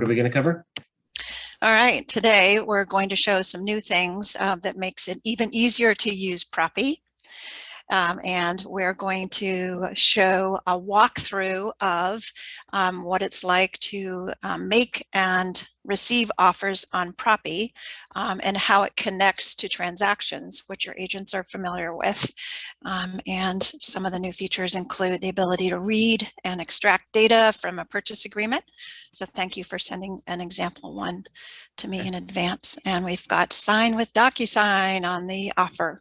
What are we going to cover? All right, today we're going to show some new things that makes it even easier to use Propy. And we're going to show a walkthrough of what it's like to make and receive offers on Propy and how it connects to transactions, which your agents are familiar with. And some of the new features include the ability to read and extract data from a purchase agreement. So thank you for sending an example one to me in advance. And we've got sign with DocuSign on the offer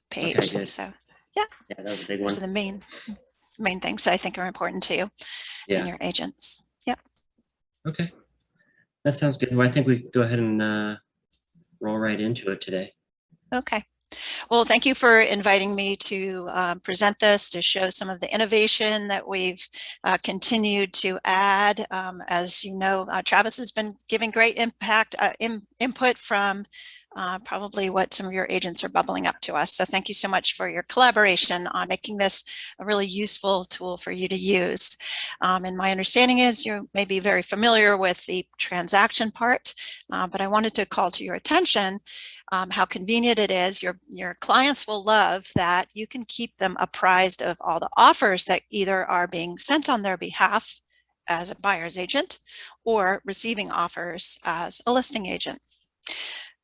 page. Okay, good. So yeah, that was a big those one. are the main things that I think are important to you and your agents. Yep. Okay, that sounds good. Well, I think we go ahead and roll right into it today. Okay. Well, thank you for inviting me to present this, to show some of the innovation that we've continued to add. As you know, Travis has been giving great input from probably what some of your agents are bubbling up to us. So thank you so much for your collaboration on making this a really useful tool for you to use. And my understanding is you may be very familiar with the transaction part, but I wanted to call to your attention how convenient it is. Your clients will love that you can keep them apprised of all the offers that either are being sent on their behalf as a buyer's agent or receiving offers as a listing agent.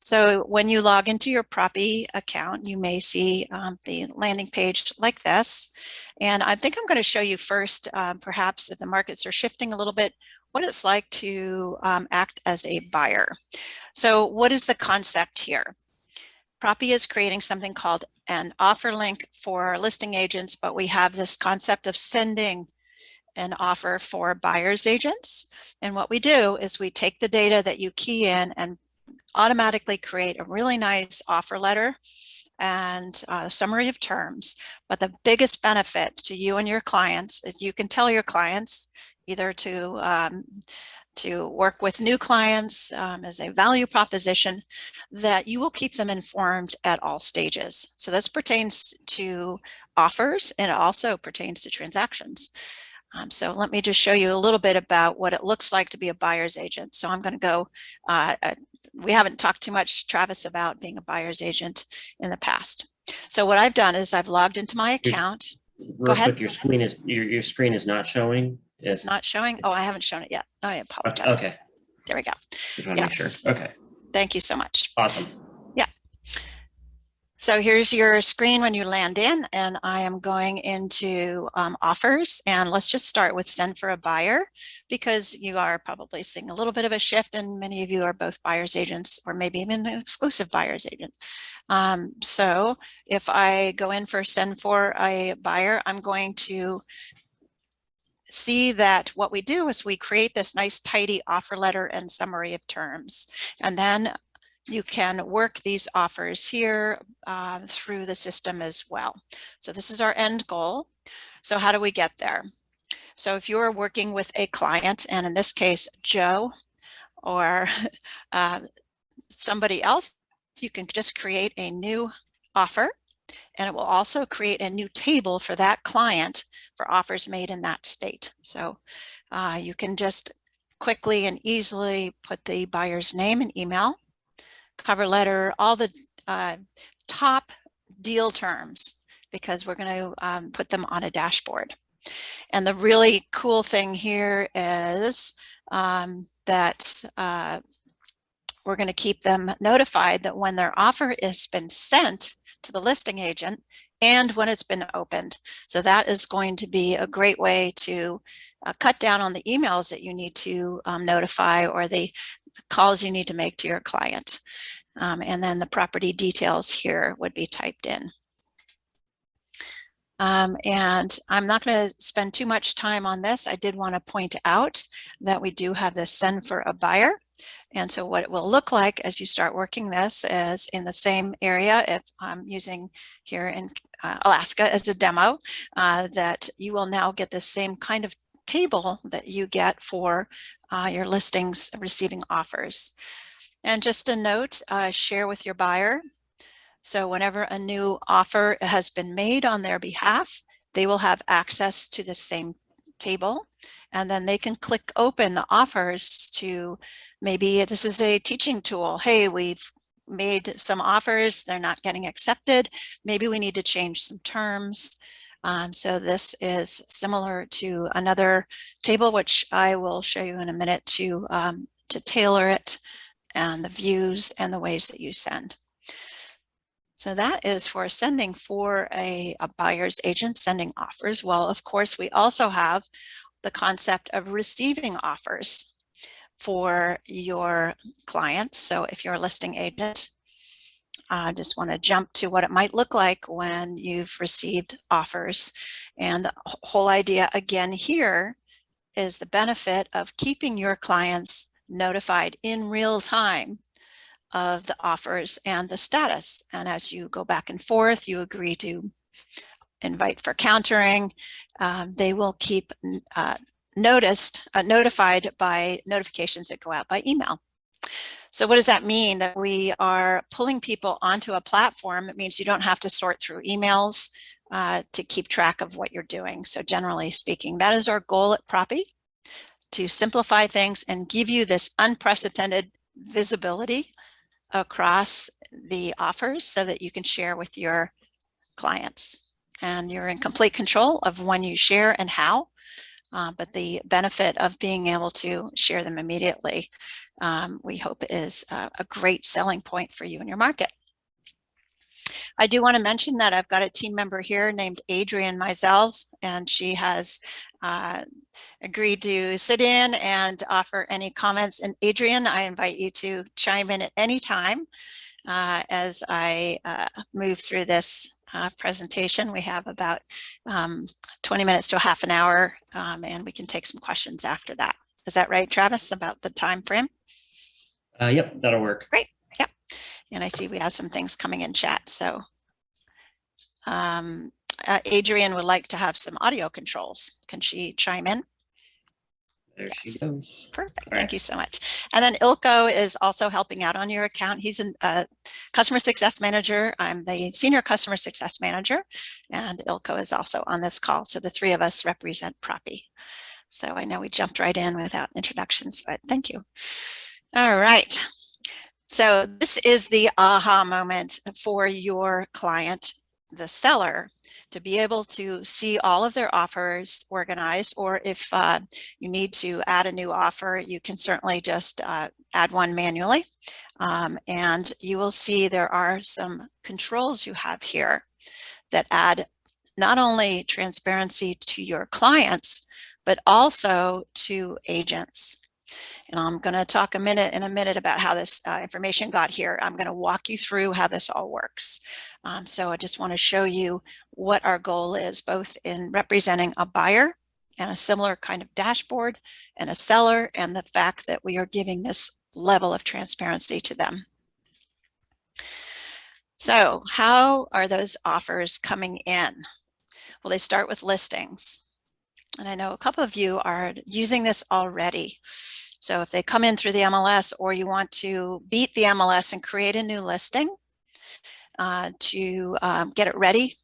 So when you log into your Propy account, you may see the landing page like this. And I think I'm going to show you first, perhaps if the markets are shifting a little bit, what it's like to act as a buyer. So what is the concept here? Propy is creating something called an offer link for listing agents, but we have this concept of sending an offer for buyer's agents. And what we do is we take the data that you key in and automatically create a really nice offer letter and a summary of terms. But the biggest benefit to you and your clients is you can tell your clients either to work with new clients as a value proposition that you will keep them informed at all stages. So this pertains to offers and it also pertains to transactions. So let me just show you a little bit about what it looks like to be a buyer's agent. So I'm going to go, we haven't talked too much, Travis, about being a buyer's agent in the past. So what I've done is I've logged into my account. Go ahead. Quick, your screen is not showing. It's not showing. Oh, I haven't shown it yet. Oh, I apologize. Okay. There we go. Just want to make sure. Okay. Thank you so much. Awesome. Yeah. So here's your screen when you land in, and I am going into offers, and let's just start with send for a buyer, because you are probably seeing a little bit of a shift, and many of you are both buyer's agents or maybe even an exclusive buyer's agent. So if I go in for send for a buyer, I'm going to see that what we do is we create this nice tidy offer letter and summary of terms, and then you can work these offers here through the system as well. So this is our end goal. So how do we get there? So if you're working with a client, and in this case Joe or somebody else, you can just create a new offer, and it will also create a new table for that client for offers made in that state. So you can just quickly and easily put the buyer's name and email, cover letter, all the top deal terms, because we're going to put them on a dashboard. And the really cool thing here is that we're going to keep them notified that when their offer has been sent to the listing agent and when it's been opened. So that is going to be a great way to cut down on the emails that you need to notify, or the calls you need to make to your client. And then the property details here would be typed in. And I'm not going to spend too much time on this. I did want to point out that we do have this send for a buyer. And so what it will look like as you start working this is in the same area, if I'm using here in Alaska as a demo, that you will now get the same kind of table that you get for your listings receiving offers. And just a note, share with your buyer. So whenever a new offer has been made on their behalf, they will have access to the same table, and then they can click open the offers to, maybe this is a teaching tool. Hey, we've made some offers, they're not getting accepted. Maybe we need to change some terms. So this is similar to another table, which I will show you in a minute to tailor it and the views and the ways that you send. So that is for sending for a buyer's agent sending offers. Well, of course, we also have the concept of receiving offers for your clients. So if you're a listing agent, I just want to jump to what it might look like when you've received offers. And the whole idea again here is the benefit of keeping your clients notified in real time of the offers and the status. And as you go back and forth, you agree to invite for countering, they will keep notified by notifications that go out by email. So what does that mean? That we are pulling people onto a platform. It means you don't have to sort through emails to keep track of what you're doing. So generally speaking, that is our goal at Propy, to simplify things and give you this unprecedented visibility across the offers so that you can share with your clients. And you're in complete control of when you share and how, but the benefit of being able to share them immediately, we hope is a great selling point for you in your market. I do want to mention that I've got a team member here named Adrienne Mizels, and she has agreed to sit in and offer any comments. And Adrienne, I invite you to chime in at any time as I move through this presentation. We have about 20 minutes to a half an hour, and we can take some questions after that. Is that right, Travis, about the time frame? Yep, that'll work. Great. Yep. And I see we have some things coming in chat. So Adrienne would like to have some audio controls. Can she chime in? There Yes. she goes. Perfect. All Thank right. you so much. And then Ilko is also helping out on your account. He's a customer success manager. I'm the senior customer success manager, and Ilko is also on this call. So the three of us represent Propy. So I know we jumped right in without introductions, but thank you. All right. So this is the aha moment for your client, the seller, to be able to see all of their offers organized, or if you need to add a new offer, you can certainly just add one manually. And you will see there are some controls you have here that add not only transparency to your clients, but also to agents. And I'm going to talk in a minute about how this information got here. I'm going to walk you through how this all works. So I just want to show you what our goal is, both in representing a buyer and a similar kind of dashboard, and a seller, and the fact that we are giving this level of transparency to them. So how are those offers coming in? Well, they start with listings. And I know a couple of you are using this already. So if they come in through the MLS, or you want to beat the MLS and create a new listing to get it ready,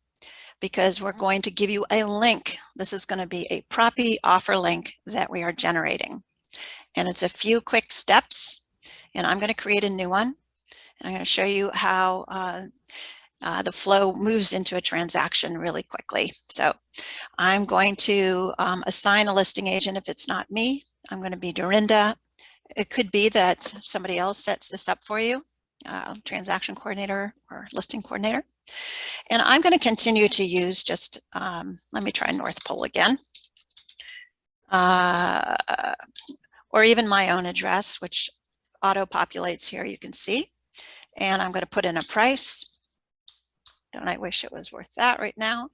because we're going to give you a link. This is going to be a Propy offer link that we are generating. And it's a few quick steps. And I'm going to create a new one. And I'm going to show you how the flow moves into a transaction really quickly. So I'm going to assign a listing agent. If it's not me, I'm going to be Dorinda. It could be that somebody else sets this up for you, transaction coordinator or listing coordinator. And I'm going to continue to use just, let me try North Pole again, or even my own address, which auto-populates here, you can see. And I'm going to put in a price. Don't I wish it was worth that right now?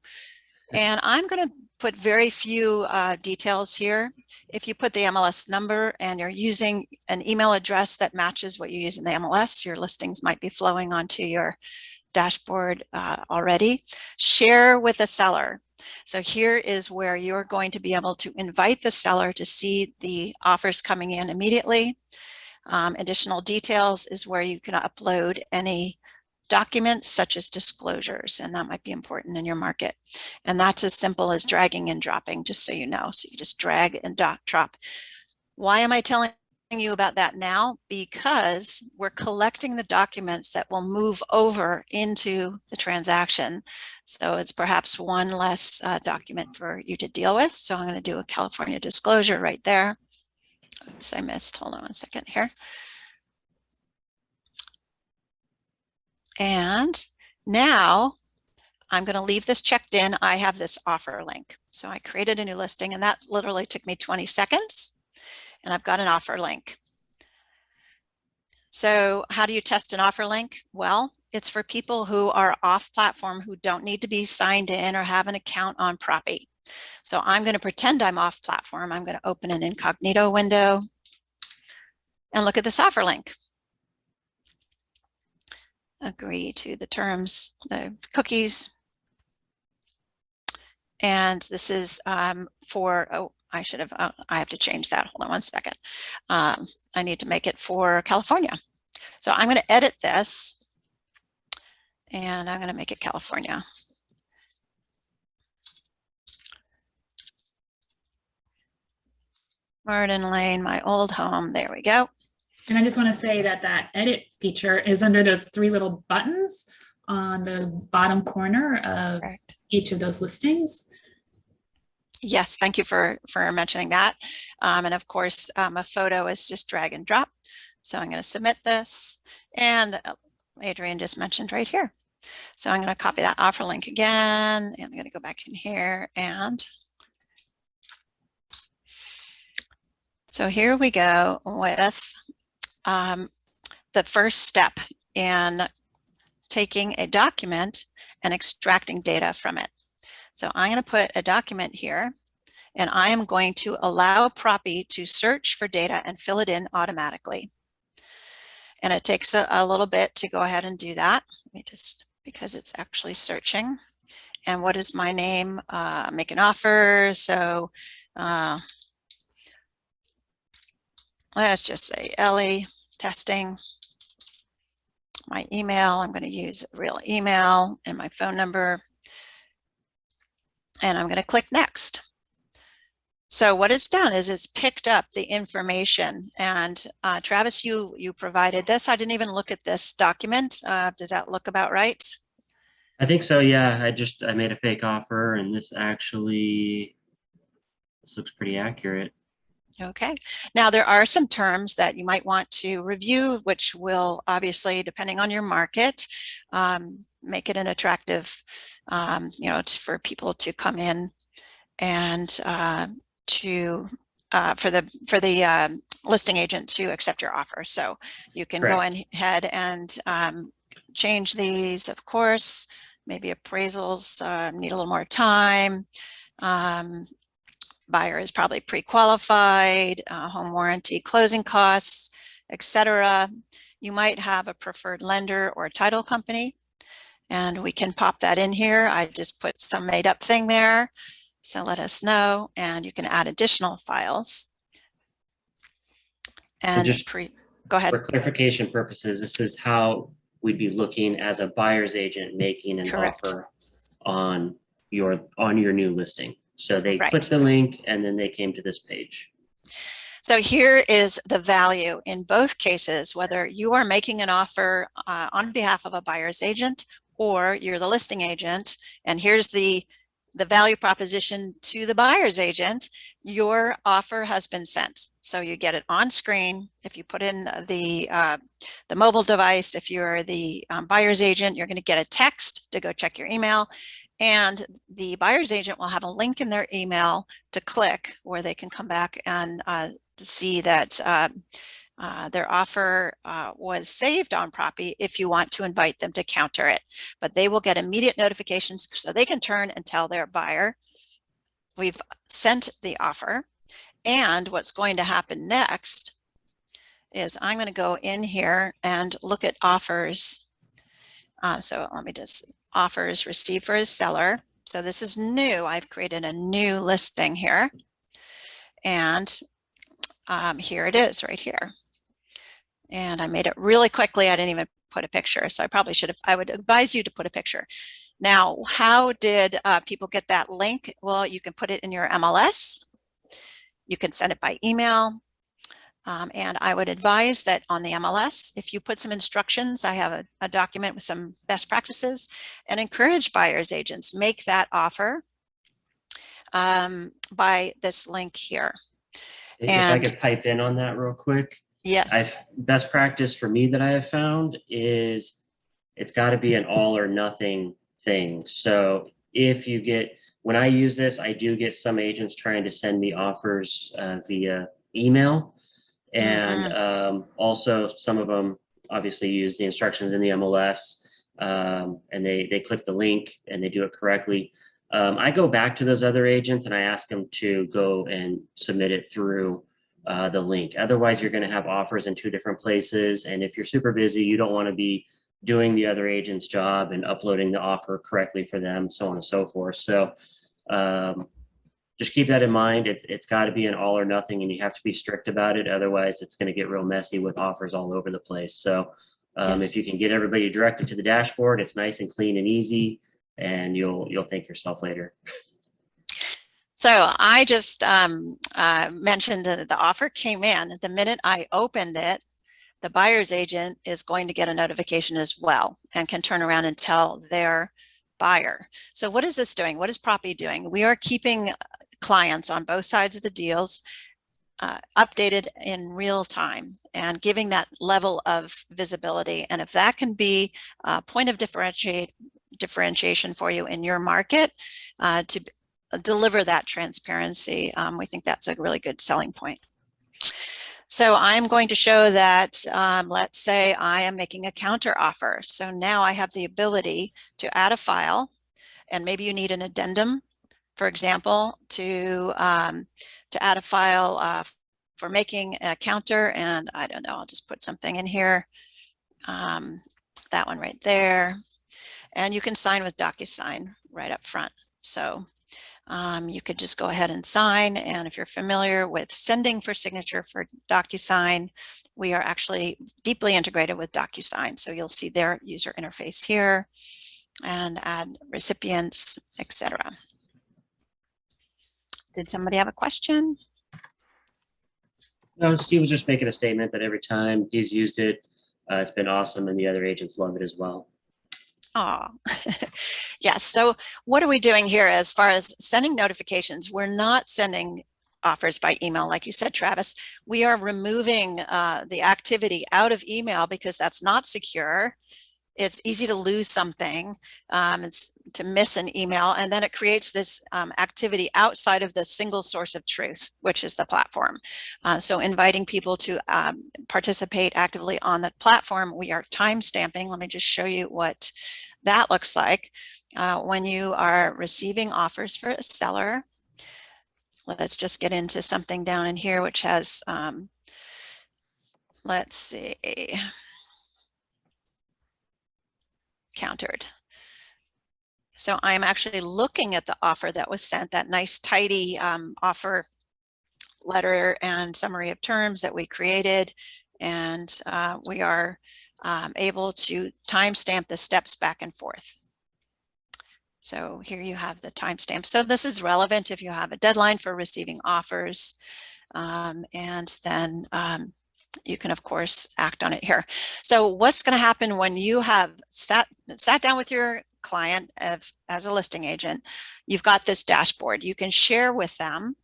And I'm going to put very few details here. If you put the MLS number and you're using an email address that matches what you use in the MLS, your listings might be flowing onto your dashboard already. Share with the seller. So here is where you're going to be able to invite the seller to see the offers coming in immediately. Additional details is where you can upload any documents such as disclosures, and that might be important in your market. And that's as simple as dragging and dropping, just so you know. So you just drag and drop. Why am I telling you about that now? Because we're collecting the documents that will move over into the transaction. So it's perhaps one less document for you to deal with. So I'm going to do a California disclosure right there. Oops, I missed. Hold on 1 second here. And now I'm going to leave this checked in. I have this offer link. So I created a new listing, and that literally took me 20 seconds. And I've got an offer link. So how do you test an offer link? Well, it's for people who are off platform, who don't need to be signed in or have an account on Propy. So I'm going to pretend I'm off platform. I'm going to open an incognito window and look at this offer link. Agree to the terms, the cookies. And this is for, oh, I should have, I have to change that. Hold on 1 second. I need to make it for California. So I'm going to edit this and I'm going to make it California. Martin Lane, my old home. There we go. And I just want to say that that edit feature is under those 3 little buttons on the bottom corner of Correct. each of those listings. Yes, thank you for mentioning that. And of course, a photo is just drag and drop. So I'm going to submit this, and Adrian just mentioned right here. So I'm going to copy that offer link again, and I'm going to go back in here, and so here we go with the first step in taking a document and extracting data from it. So I'm going to put a document here, and I am going to allow Propy to search for data and fill it in automatically. And it takes a little bit to go ahead and do that. Let me just, because it's actually searching. And what is my name? Make an offer. So let's just say Ellie testing. My email, I'm going to use a real email and my phone number. And I'm going to click next. So what it's done is it's picked up the information. And Travis, you provided this. I didn't even look at this document. Does that look about right? I think so, yeah. I made a fake offer, and this looks pretty accurate. Okay. Now there are some terms that you might want to review, which will obviously, depending on your market, make it an attractive, for people to come in and for the listing agent to accept your offer. So you can go ahead and change these, of course. Maybe appraisals need a little more time. Buyer is probably pre-qualified, home warranty, closing costs, etc. You might have a preferred lender or a title company, and we can pop that in here. I just put some made up thing there. So let us know, and you can add additional files. And just go ahead. For clarification purposes, this is how we'd be looking as a buyer's agent making an offer on your new listing. So they clicked the link and then they came to this page. So here is the value in both cases, whether you are making an offer on behalf of a buyer's agent or you're the listing agent, and here's the value proposition to the buyer's agent. Your offer has been sent. So you get it on screen. If you put in the mobile device, if you're the buyer's agent, you're going to get a text to go check your email. And the buyer's agent will have a link in their email to click where they can come back and see that their offer was saved on Propy if you want to invite them to counter it. But they will get immediate notifications so they can turn and tell their buyer, we've sent the offer. And what's going to happen next is I'm going to go in here and look at offers. So let me just, offers received for his seller. So this is new. I've created a new listing here. And here it is right here. And I made it really quickly. I didn't even put a picture. So I probably should have, I would advise you to put a picture. Now, how did people get that link? Well, you can put it in your MLS. You can send it by email. And I would advise that on the MLS, if you put some instructions, I have a document with some best practices, and encourage buyers agents, make that offer by this link here. If I could pipe in on that real quick. Yes. Best practice for me that I have found is it's got to be an all or nothing thing. So if you get, when I use this, I do get some agents trying to send me offers via email. And also some of them obviously use the instructions in the MLS, and they click the link and they do it correctly. I go back to those other agents and I ask them to go and submit it through the link. Otherwise, you're going to have offers in two different places. And if you're super busy, you don't want to be doing the other agent's job and uploading the offer correctly for them, so on and so forth. So just keep that in mind. It's got to be an all or nothing, and you have to be strict about it. Otherwise, it's going to get real messy with offers all over the place. So if you can get everybody directed to the dashboard, it's nice and clean and easy, and you'll thank yourself later. So I just mentioned that the offer came in. The minute I opened it, the buyer's agent is going to get a notification as well and can turn around and tell their buyer. So what is this doing? What is Propy doing? We are keeping clients on both sides of the deals updated in real time and giving that level of visibility. And if that can be a point of differentiation for you in your market to deliver that transparency, we think that's a really good selling point. So I'm going to show that, let's say I am making a counter offer. So now I have the ability to add a file, and maybe you need an addendum, for example, to add a file for making a counter. And I don't know, I'll just put something in here, that one right there. And you can sign with DocuSign right up front. So you could just go ahead and sign. And if you're familiar with sending for signature for DocuSign, we are actually deeply integrated with DocuSign. So you'll see their user interface here and add recipients, etc. Did somebody have a question? No, Steve was just making a statement that every time he's used it, it's been awesome, and the other agents love it as well. Oh, yes. So what are we doing here as far as sending notifications? We're not sending offers by email, like you said, Travis. We are removing the activity out of email because that's not secure. It's easy to lose something, it's to miss an email, and then it creates this activity outside of the single source of truth, which is the platform. So inviting people to participate actively on the platform, we are time stamping. Let me just show you what that looks like. When you are receiving offers for a seller, let's just get into something down in here, which has, let's see, countered. So I'm actually looking at the offer that was sent, that nice tidy offer letter and summary of terms that we created. And we are able to timestamp the steps back and forth. So here you have the timestamp. So this is relevant if you have a deadline for receiving offers. And then you can, of course, act on it here. So what's going to happen when you have sat down with your client as a listing agent? You've got this dashboard. You can share with them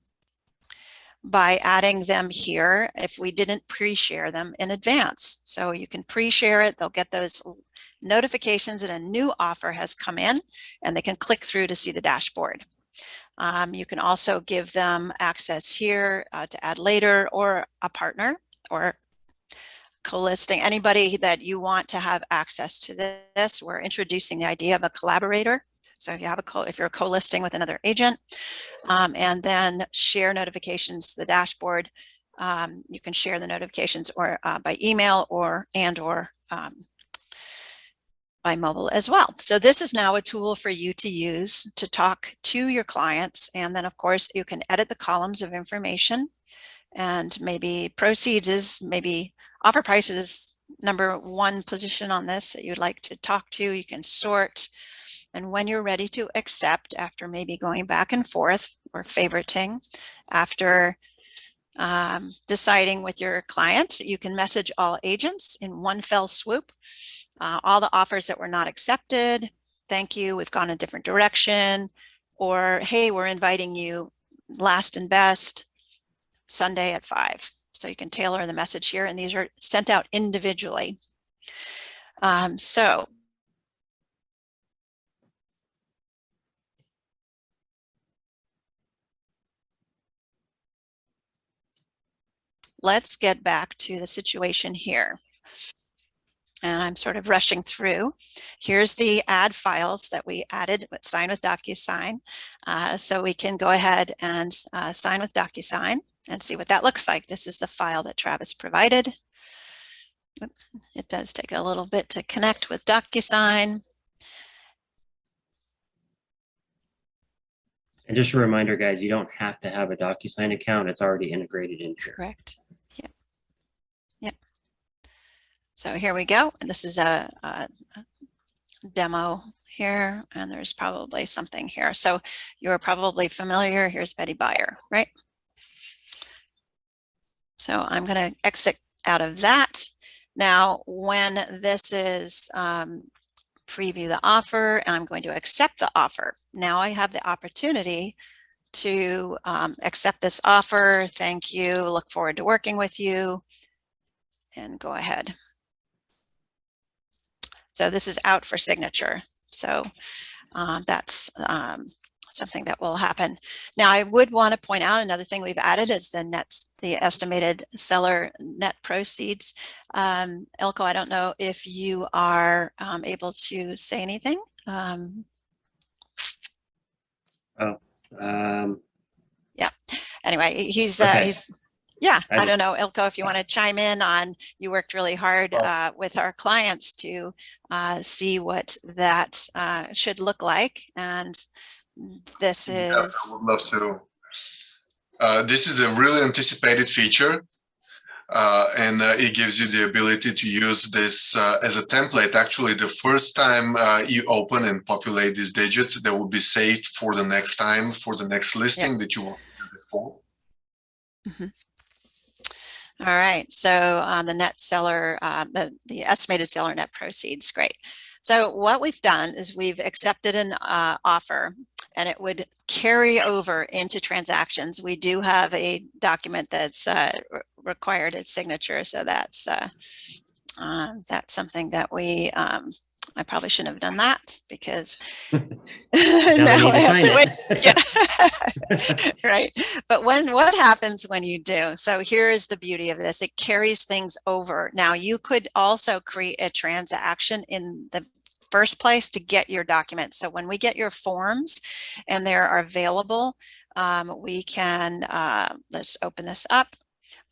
by adding them here if we didn't pre-share them in advance. So you can pre-share it. They'll get those notifications that a new offer has come in, and they can click through to see the dashboard. You can also give them access here to add later, or a partner, or co-listing, anybody that you want to have access to this. We're introducing the idea of a collaborator. So if you have if you're co-listing with another agent, and then share notifications to the dashboard, you can share the notifications or by email or by mobile as well. So this is now a tool for you to use to talk to your clients. And then of course you can edit the columns of information, and maybe proceeds is maybe offer prices number one position on this that you'd like to talk to. You can sort. And when you're ready to accept, after maybe going back and forth or favoriting, after deciding with your client, you can message all agents in one fell swoop. All the offers that were not accepted, thank you, we've gone a different direction, or hey, we're inviting you last and best Sunday at 5. So you can tailor the message here, and these are sent out individually. So let's get back to the situation here. And I'm sort of rushing through. Here's the add files that we added with Sign with DocuSign. So we can go ahead and sign with DocuSign and see what that looks like. This is the file that Travis provided. It does take a little bit to connect with DocuSign. And just a reminder, guys, you don't have to have a DocuSign account. It's already integrated in here. Correct. Yep. Yep. So here we go. And this is a demo here, and there's probably something here. So you're probably familiar. Here's Betty Buyer, right? So I'm going to exit out of that. Now, when this is preview the offer, I'm going to accept the offer. Now I have the opportunity to accept this offer. Thank you. Look forward to working with you. And go ahead. So this is out for signature. So that's something that will happen. Now I would want to point out another thing we've added is the estimated seller net proceeds. Elko, I don't know if you are able to say anything. Yeah. Anyway, he's yeah, I don't know, Ilko, if you want to chime in on, you worked really hard with our clients to see what that should look like. And this is... Yeah, I would love to. This is a really anticipated feature. And it gives you the ability to use this as a template. Actually, the first time you open and populate these digits, they will be saved for the next time, for the next listing that you want to use it for. Mm-hmm. All right, so the net seller, the estimated seller net proceeds, great. So what we've done is we've accepted an offer, and it would carry over into transactions. We do have a document that's required its signature, so that's something that we I probably shouldn't have done that because now I have to wait. Yeah. Right. But what happens when you do? So here is the beauty of this. It carries things over. Now you could also create a transaction in the first place to get your documents. So when we get your forms and they are available, we can, let's open this up.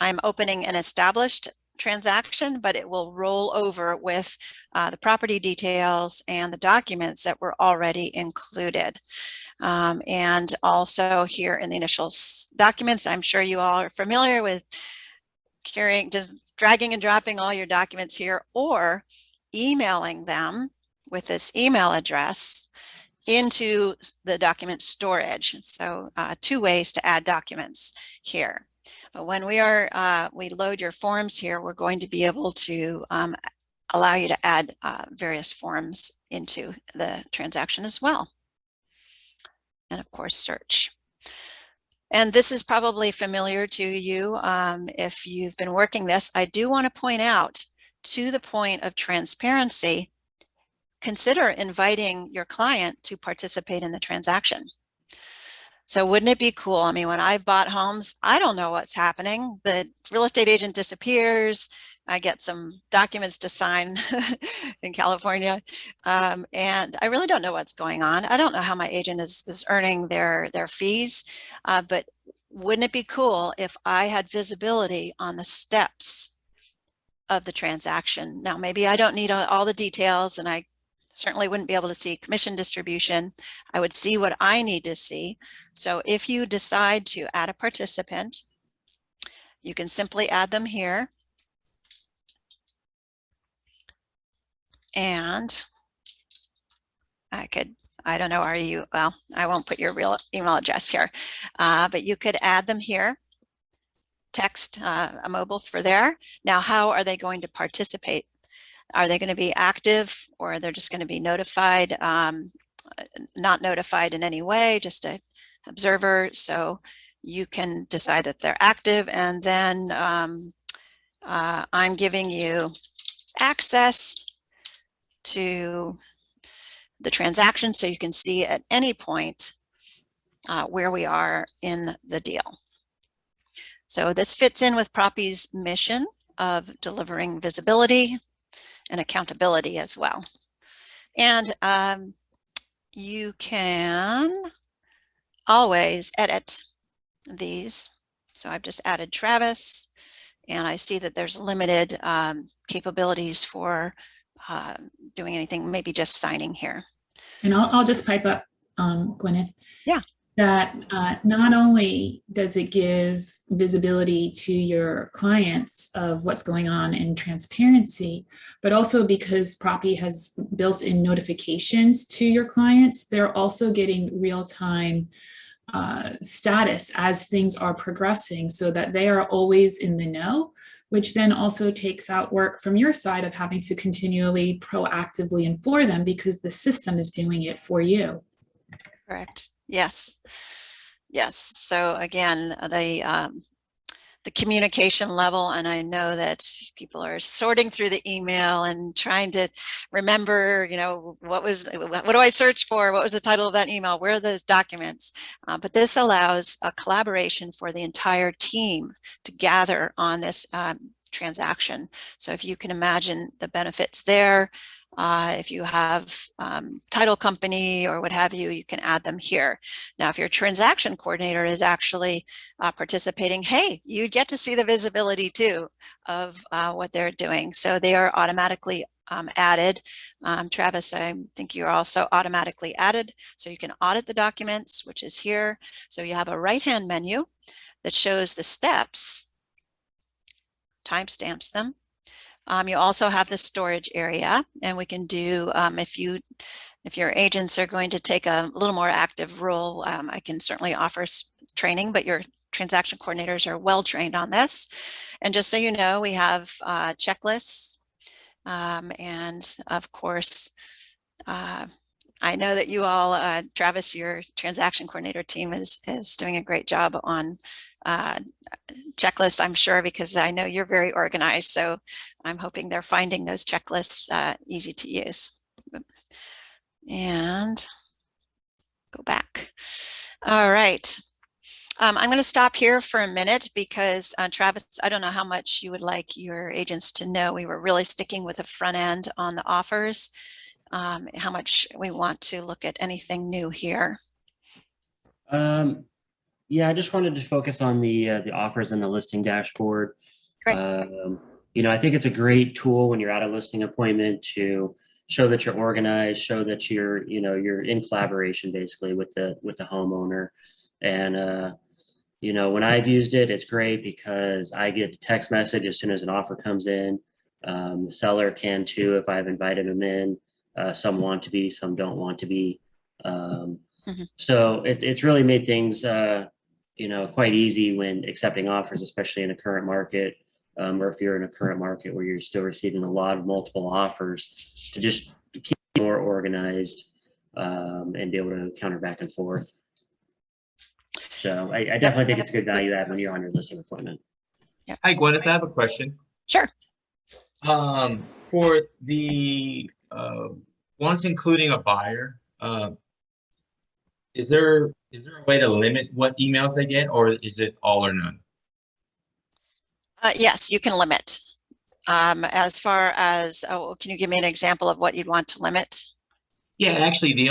I'm opening an established transaction, but it will roll over with the property details and the documents that were already included. And also here in the initial documents, I'm sure you all are familiar with just dragging and dropping all your documents here or emailing them with this email address into the document storage. So 2 ways to add documents here. But when we load your forms here, we're going to be able to allow you to add various forms into the transaction as well. And of course, search. And this is probably familiar to you if you've been working this. I do want to point out, to the point of transparency, consider inviting your client to participate in the transaction. So wouldn't it be cool? I mean, when I bought homes, I don't know what's happening. The real estate agent disappears. I get some documents to sign in California. And I really don't know what's going on. I don't know how my agent is earning their fees. But wouldn't it be cool if I had visibility on the steps of the transaction? Now, maybe I don't need all the details, and I certainly wouldn't be able to see commission distribution. I would see what I need to see. So if you decide to add a participant, you can simply add them here. And I don't know, well, I won't put your real email address here, but you could add them here. Text a mobile for there. Now, how are they going to participate? Are they going to be active, or they're just going to be notified, not notified in any way, just an observer? So you can decide that they're active, and then I'm giving you access to the transaction so you can see at any point where we are in the deal. So this fits in with Propy's mission of delivering visibility and accountability as well. And you can always edit these. So I've just added Travis, and I see that there's limited capabilities for doing anything, maybe just signing here. And I'll just pipe up, Gwyneth. Yeah. That not only does it give visibility to your clients of what's going on in transparency, but also because Propy has built-in notifications to your clients, they're also getting real-time status as things are progressing, so that they are always in the know, which then also takes out work from your side of having to continually proactively inform them, because the system is doing it for you. Correct. Yes. Yes. So again, the communication level, and I know that people are sorting through the email and trying to remember, you know, what do I search for? What was the title of that email? Where are those documents? But this allows a collaboration for the entire team to gather on this transaction. So if you can imagine the benefits there, if you have title company or what have you, you can add them here. Now, if your transaction coordinator is actually participating, hey, you get to see the visibility too of what they're doing. So they are automatically added. Travis, I think you're also automatically added. So you can audit the documents, which is here. So you have a right-hand menu that shows the steps, timestamps them. You also have the storage area, and we can do, if your agents are going to take a little more active role, I can certainly offer training, but your transaction coordinators are well trained on this. And just so you know, we have checklists, and of course, I know that you all, Travis, your transaction coordinator team is doing a great job on checklists, I'm sure, because I know you're very organized. So I'm hoping they're finding those checklists easy to use. And go back. All right. I'm going to stop here for a minute because Travis, I don't know how much you would like your agents to know. We were really sticking with the front end on the offers. How much we want to look at anything new here. Yeah, I just wanted to focus on the offers and the listing dashboard. Great. You know, I think it's a great tool when you're at a listing appointment to show that you're organized, show that you're in collaboration basically with the homeowner. And you know, when I've used it, it's great because I get a text message as soon as an offer comes in. The seller can too if I've invited them in. Some want to be, some don't want to be. So it's really made things you know, quite easy when accepting offers, especially in a current market, or if you're in a current market where you're still receiving a lot of multiple offers, to just keep more organized and be able to counter back and forth. So I definitely think it's a good value add when you're on your listing appointment. Yeah. Hi, Gwyneth, I have a question. Sure. For the once including a buyer, is there a way to limit what emails they get, or is it all or none? Yes, you can limit. As far as, can you give me an example of what you'd want to limit? Yeah, actually,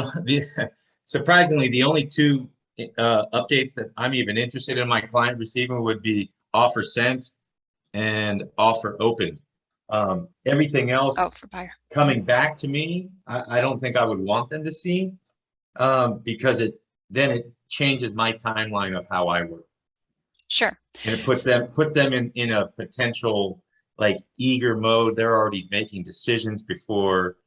surprisingly, the only two updates that I'm even interested in my client receiving would be offer sent and offer open. Everything else for buyer coming back to me, I don't think I would want them to see, because then it changes my timeline of how I work. Sure. And it puts them in a potential like eager mode. They're already making decisions before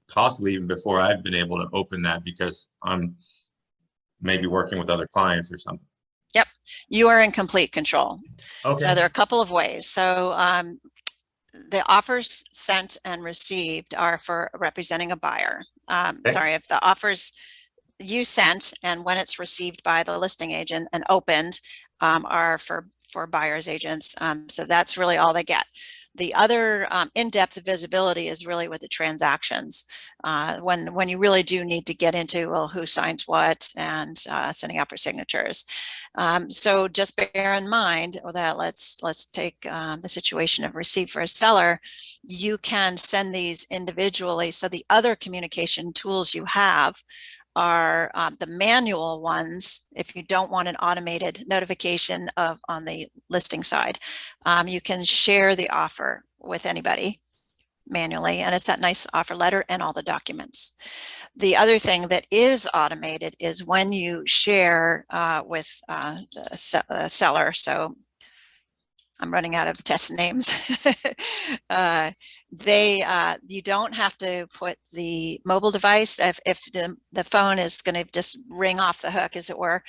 possibly even before I've been able to open that because I'm maybe working with other clients or something. Yep, you are in complete control. Okay. So there are a couple of ways. So the offers sent and received are for representing a buyer. Okay. Sorry, if the offers you sent and when it's received by the listing agent and opened are for buyer's agents. So that's really all they get. The other in-depth visibility is really with the transactions. When you really do need to get into, well, who signs what and sending out for signatures. So just bear in mind that let's take the situation of receipt for a seller. You can send these individually. So the other communication tools you have are the manual ones. If you don't want an automated notification of on the listing side, you can share the offer with anybody manually, and it's that nice offer letter and all the documents. The other thing that is automated is when you share with the seller. So I'm running out of test names. You don't have to put the mobile device if the phone is going to just ring off the hook, as it were,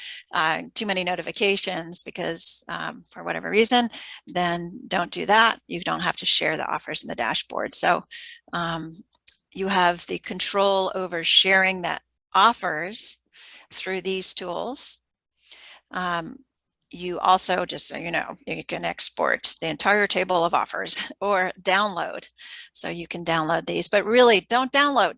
too many notifications because for whatever reason, then don't do that. You don't have to share the offers in the dashboard. So you have the control over sharing the offers through these tools. You also, just so you know, you can export the entire table of offers or download. So you can download these, but really don't download.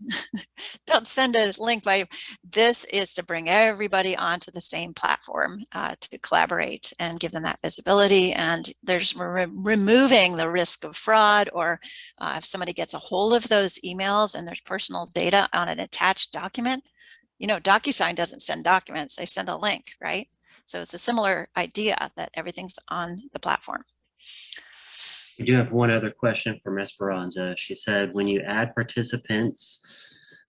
Don't send a link by. This is to bring everybody onto the same platform to collaborate and give them that visibility. And there's removing the risk of fraud, or if somebody gets a hold of those emails and there's personal data on an attached document, you know, DocuSign doesn't send documents, they send a link, right? So it's a similar idea that everything's on the platform. We do have one other question from Esperanza. She said, when you add participants,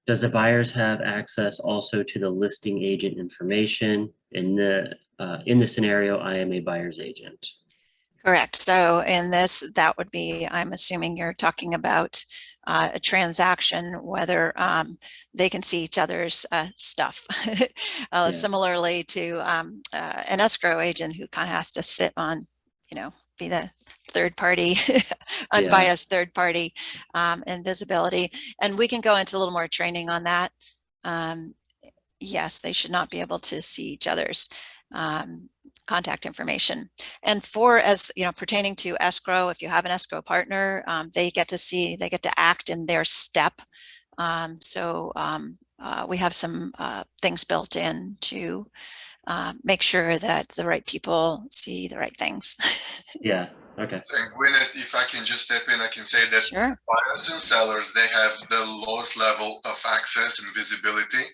does the buyers have access also to the listing agent information? In the scenario, I am a buyer's agent. Correct. So in this, that would be, I'm assuming you're talking about a transaction, whether they can see each other's stuff. Yeah. Similarly to an escrow agent who kind of has to sit on, you know, be the third party, unbiased third party and visibility. And we can go into a little more training on that. Yes, they should not be able to see each other's contact information. And for, as you know, pertaining to escrow, if you have an escrow partner, they get to act in their step. We have some things built in to make sure that the right people see the right things. Yeah. Okay. So, Gwyneth, if I can just step in, I can say that Sure. buyers and sellers, they have the lowest level of access and visibility,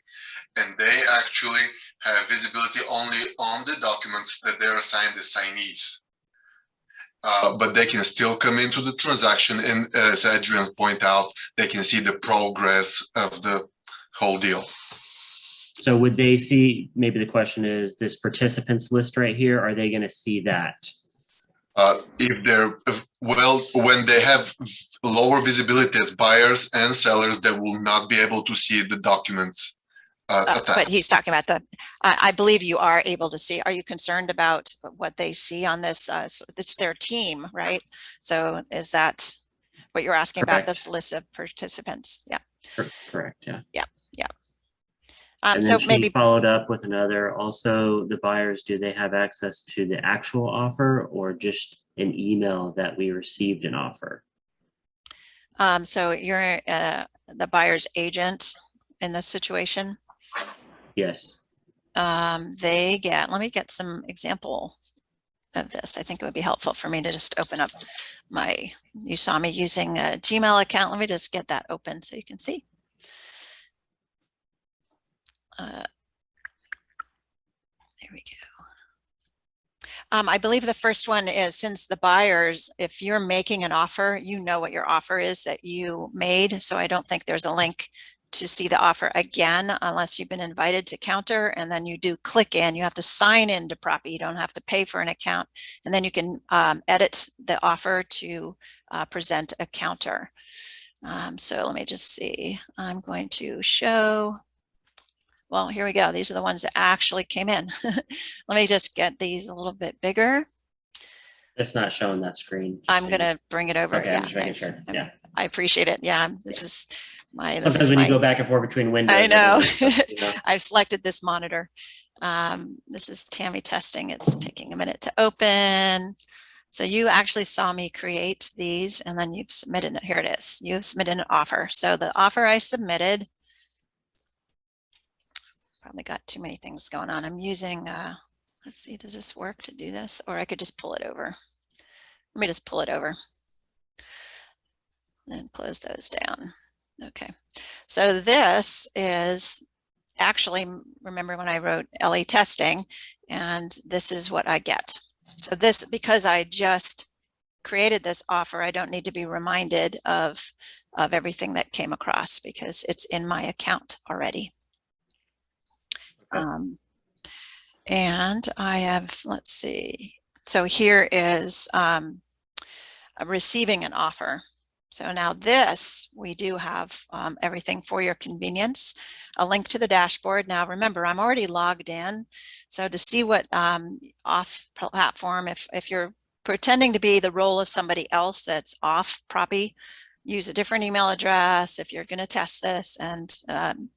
and they actually have visibility only on the documents that they're assigned as signees. But they can still come into the transaction, and as Adrian pointed out, they can see the progress of the whole deal. So would they see, maybe the question is, this participants list right here, are they going to see that? If they're, well, when they have lower visibility as buyers and sellers, they will not be able to see the documents. But he's talking about the, I believe you are able to see. Are you concerned about what they see on this? So it's their team, right? So is that what you're asking about, this list of participants? Yeah. Correct. Yeah. Yeah. Yeah. And so then she maybe followed up with another, also the buyers, do they have access to the actual offer or just an email that we received an offer? So you're the buyer's agent in this situation? Yes. They get, let me get some example of this. I think it would be helpful for me to just open up my, you saw me using a Gmail account. Let me just get that open so you can see. There we go. I believe the first one is, since the buyers, if you're making an offer, you know what your offer is that you made. So I don't think there's a link to see the offer again, unless you've been invited to counter, and then you do click in. You have to sign into Propy. You don't have to pay for an account, and then you can edit the offer to present a counter. So let me just see. I'm going to show, well, here we go. These are the ones that actually came in. Let me just get these a little bit bigger. It's not showing that screen. I'm going to bring it over. Okay, Yeah, I'm just making sure. Yeah. I appreciate it. Yeah, this is my. Sometimes when you go back and forth between windows. I know. You know? I've selected this monitor. This is Tammy testing. It's taking a minute to open. So you actually saw me create these, and then you've submitted it. Here it is. You've submitted an offer. So the offer I submitted, probably got too many things going on. I'm using, let's see, does this work to do this? Or I could just pull it over. Let me just pull it over and close those down. Okay. So this is actually, remember when I wrote LE testing, and this is what I get. So this, because I just created this offer, I don't need to be reminded of everything that came across because it's in my account already. Okay. And I have, let's see. So here is receiving an offer. So now this, we do have everything for your convenience. A link to the dashboard. Now remember, I'm already logged in. So to see what off platform, if you're pretending to be the role of somebody else that's off Propy, use a different email address if you're going to test this, and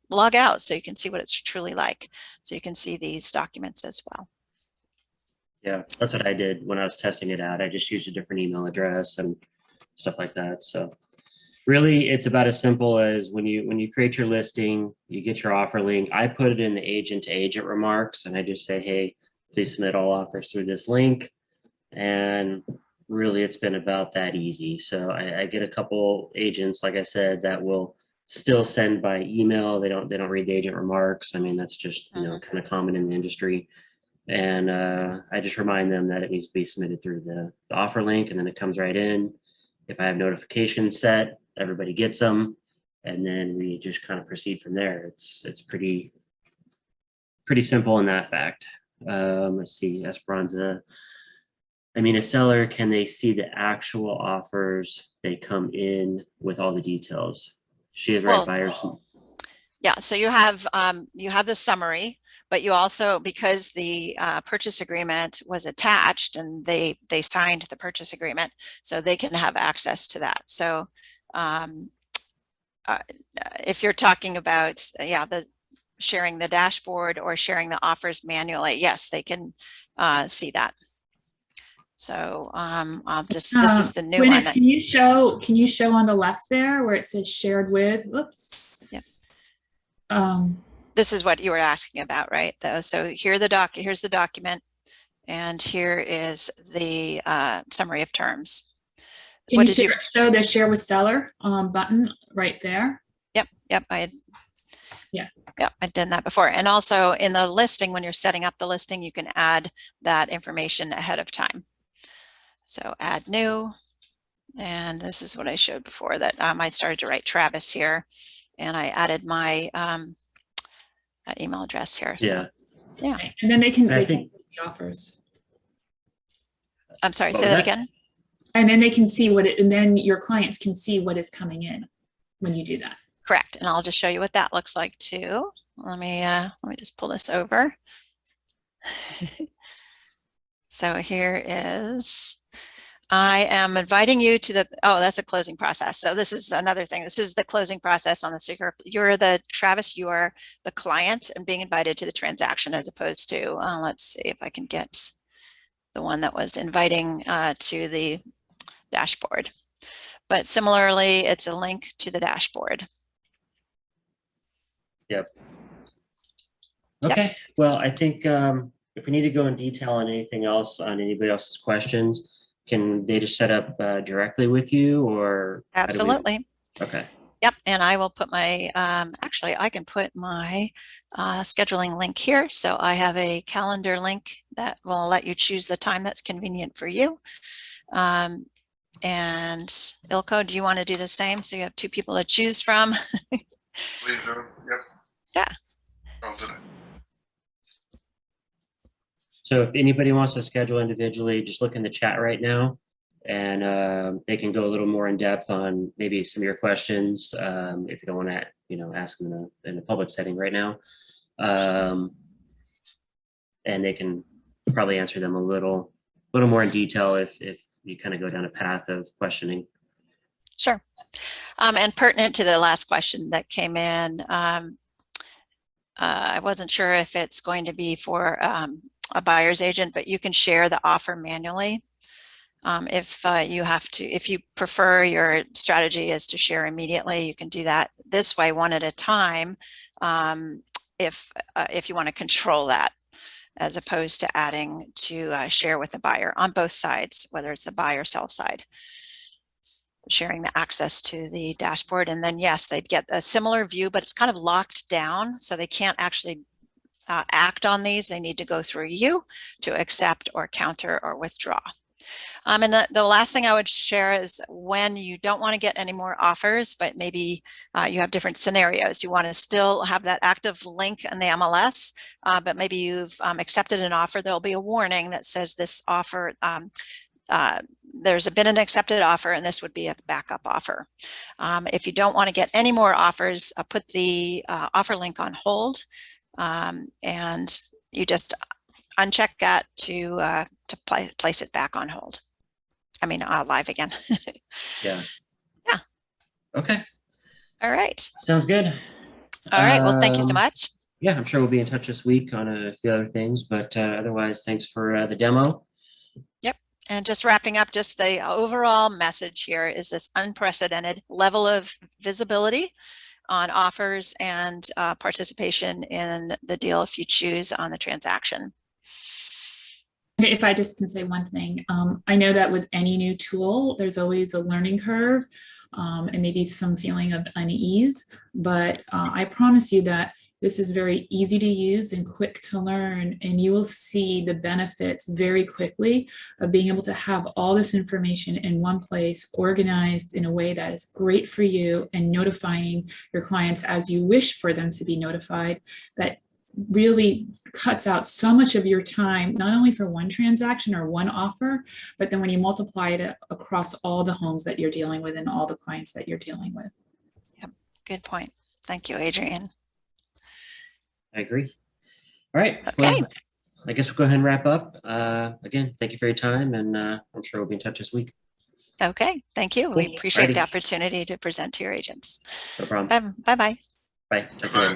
log out so you can see what it's truly like. So you can see these documents as well. Yeah, that's what I did when I was testing it out. I just used a different email address and stuff like that. So really, it's about as simple as when you create your listing, you get your offer link. I put it in the agent to agent remarks, and I just say, hey, please submit all offers through this link. And really, it's been about that easy. So I get a couple agents, like I said, that will still send by email. They don't read the agent remarks. I mean, that's just kind of common in the industry. And I just remind them that it needs to be submitted through the offer link, and then it comes right in. If I have notifications set, everybody gets them, and then we just kind of proceed from there. It's pretty simple in that fact. Let's see, Esperanza. I mean, a seller, can they see the actual offers? They come in with all the details. She is right, buyers. Yeah, so you have the summary, but you also, because the purchase agreement was attached and they signed the purchase agreement, so they can have access to that. So if you're talking about, the sharing the dashboard or sharing the offers manually, yes, they can see that. So I'll just, this is the new Gwyneth, one. Can you show on the left there where it says shared with? Whoops. Yep. This is what you were asking about, right? Though, so here's the document, and here is the summary of terms. Can you show the share with seller button right there? Yep. I'd done that before. And also in the listing, when you're setting up the listing, you can add that information ahead of time. So add new, and this is what I showed before, that I started to write Travis here, and I added my email address here. Yeah. So, yeah. Okay. And then they can see the offers. I'm sorry, say that again. And then they can see and then your clients can see what is coming in when you do that. Correct. And I'll just show you what that looks like too. Let me just pull this over. So here is, I am inviting you to that's a closing process. So this is another thing. This is the closing process on the you're the Travis, you are the client and being invited to the transaction, as opposed to, let's see if I can get the one that was inviting to the dashboard. But similarly, it's a link to the dashboard. Yep. Okay. Yep. Well, I think if we need to go in detail on anything else, on anybody else's questions, can they just set up directly with you, or? Absolutely. Okay. Yep. And I will put my, actually, I can put my scheduling link here. So I have a calendar link that will let you choose the time that's convenient for you. And Ilko, do you want to do the same? So you have two people to choose from. Please do. Yep. Yeah. I'll do that. So if anybody wants to schedule individually, just look in the chat right now, and they can go a little more in depth on maybe some of your questions if you don't want to, ask them in a public setting right now. And they can probably answer them a little more in detail if you kind of go down a path of questioning. Sure. And pertinent to the last question that came in, I wasn't sure if it's going to be for a buyer's agent, but you can share the offer manually. If you prefer your strategy is to share immediately, you can do that this way, one at a time. If you want to control that, as opposed to adding to share with the buyer on both sides, whether it's the buy or sell side, sharing the access to the dashboard. And then yes, they'd get a similar view, but it's kind of locked down, so they can't actually act on these. They need to go through you to accept or counter or withdraw. And the last thing I would share is when you don't want to get any more offers, but maybe you have different scenarios. You want to still have that active link in the MLS, but maybe you've accepted an offer. There'll be a warning that says this offer, there's been an accepted offer, and this would be a backup offer. If you don't want to get any more offers, put the offer link on hold, and you just uncheck that to place it back on hold. I mean, live again. Yeah. Yeah. Okay. All right. Sounds good. All right. Well, thank you so much. Yeah, I'm sure we'll be in touch this week on a few other things, but otherwise, thanks for the demo. Yep. And just wrapping up, just the overall message here is this unprecedented level of visibility on offers and participation in the deal if you choose on the transaction. If I just can say one thing, I know that with any new tool, there's always a learning curve and maybe some feeling of unease, but I promise you that this is very easy to use and quick to learn, and you will see the benefits very quickly of being able to have all this information in one place, organized in a way that is great for you, and notifying your clients as you wish for them to be notified. That really cuts out so much of your time, not only for one transaction or one offer, but then when you multiply it across all the homes that you're dealing with and all the clients that you're dealing with. Yep. Good point. Thank you, Adrienne. I agree. All right. Okay. Well, I guess we'll go ahead and wrap up. Again, thank you for your time, and I'm sure we'll be in touch this week. Okay. Thank you. We appreciate Alrighty. the opportunity to present to your agents. No problem. Bye-bye. Bye. Bye.